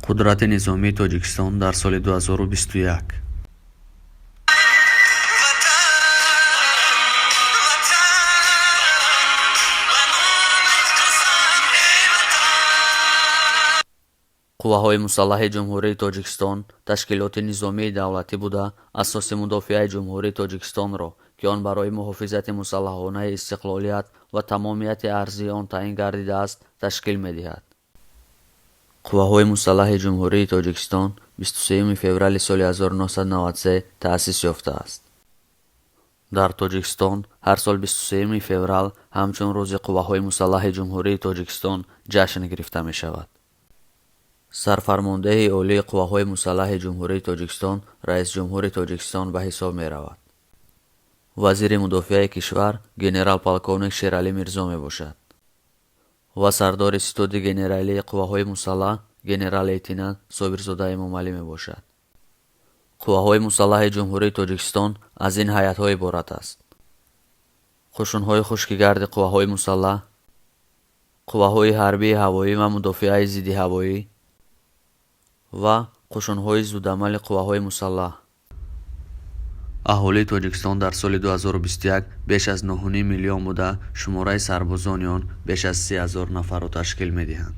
қудрати низомии Тоҷикистон дар соли 2021. қувваҳои мусаллаҳи ҷумҳурии Тоҷикистон ташкилоти низомии давлатӣ буда, асоси мудофиаи ҷумҳурии Тоҷикистонро, ки он барои муҳофизати мусаллаҳонаи истиқлолият ва тамомияти арзии он таъин гардидааст, ташкил медиҳад. қувваҳои мусаллаҳи ҷумҳурии Тоҷикистон 23 феврали соли 1993 таъсис ёфтааст. дар Тоҷикистон ҳар сол 23 феврал ҳамчун рӯзи қувваҳои мусаллаҳи ҷумҳурии Тоҷикистон ҷашн гирифта мешавад. сарфармондеҳи олии қувваҳои мусаллаҳи ҷумҳурии Тоҷикистон раисҷумҳури Тоҷикистон ба ҳисоб меравад. вазири мудофиаи кишвар генерал-полковник Шералӣ Мирзо мебошад ва сардори ситоди генералии қувваҳои мусаллаҳ генерал-лейтенант Собирзода Эмомалӣ мебошад. қувваҳои мусаллаҳи ҷумҳурии Тоҷикистон аз ин ҳайатҳо иборат аст: қушунҳои хушкигарди қувваҳои мусаллаҳ, қувваҳои ҳарбии ҳавоӣ ва мудофиаи зидди ҳавоӣ ва қушунҳои зудамали қувваҳои мусаллаҳ. аҳолии Тоҷикистон дар соли 2021 беш аз 9 миллион буда, шумораи сарбозони он беш аз 30 000 нафарро ташкил медиҳанд.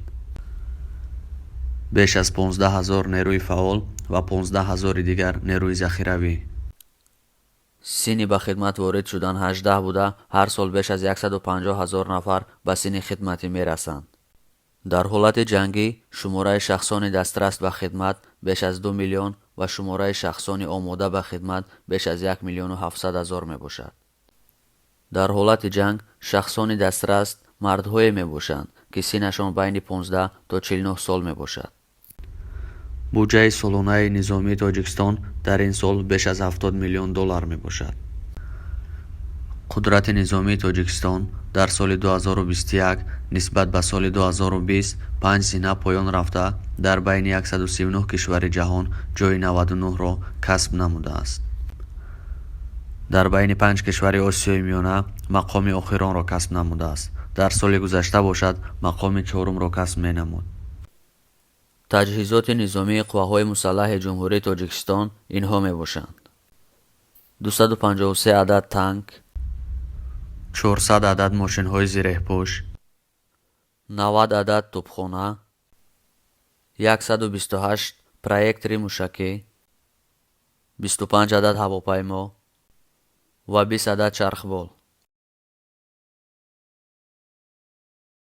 беш аз 15 000 нерӯи фаъол ва 15 000 дигар нерӯи захиравӣ. синни ба хидмат ворид шудан 18 буда, ҳар сол беш аз 150 000 нафар ба синни хидматӣ мерасанд. дар ҳолати ҷангӣ шумораи шахсони дастрас ба хидмат беш аз 2 миллион ва шумораи шахсони омода ба хидмат беш аз 1 миллиону 700 000 мебошад. дар ҳолати ҷанг шахсони дастрас мардҳое мебошанд, ки синнашон байни 15 то 49 сол мебошад. буҷаи солонаи низомии Тоҷикистон дар ин сол беш аз 70 миллион доллар мебошад. қудрати низомии Тоҷикистон дар соли 2021 нисбат ба соли 2020 5 зина поён рафта, дар байни 139 кишвари ҷаҳон ҷойи 99-ро касб намудааст. дар байни 5 кишвари Осиёи Миёна мақоми охиронро касб намудааст. дар соли гузашта бошад мақоми 4-умро касб менамуд. таҷҳизоти низомии қувваҳои мусаллаҳи ҷумҳурии Тоҷикистон инҳо мебошанд: 253 адад танк, 400 адад мошинҳои зиреҳпӯш, 90 адад тӯбхона, 128 проектори мушакӣ, 25 адад ҳавопаймо ва 20 адад чархбол.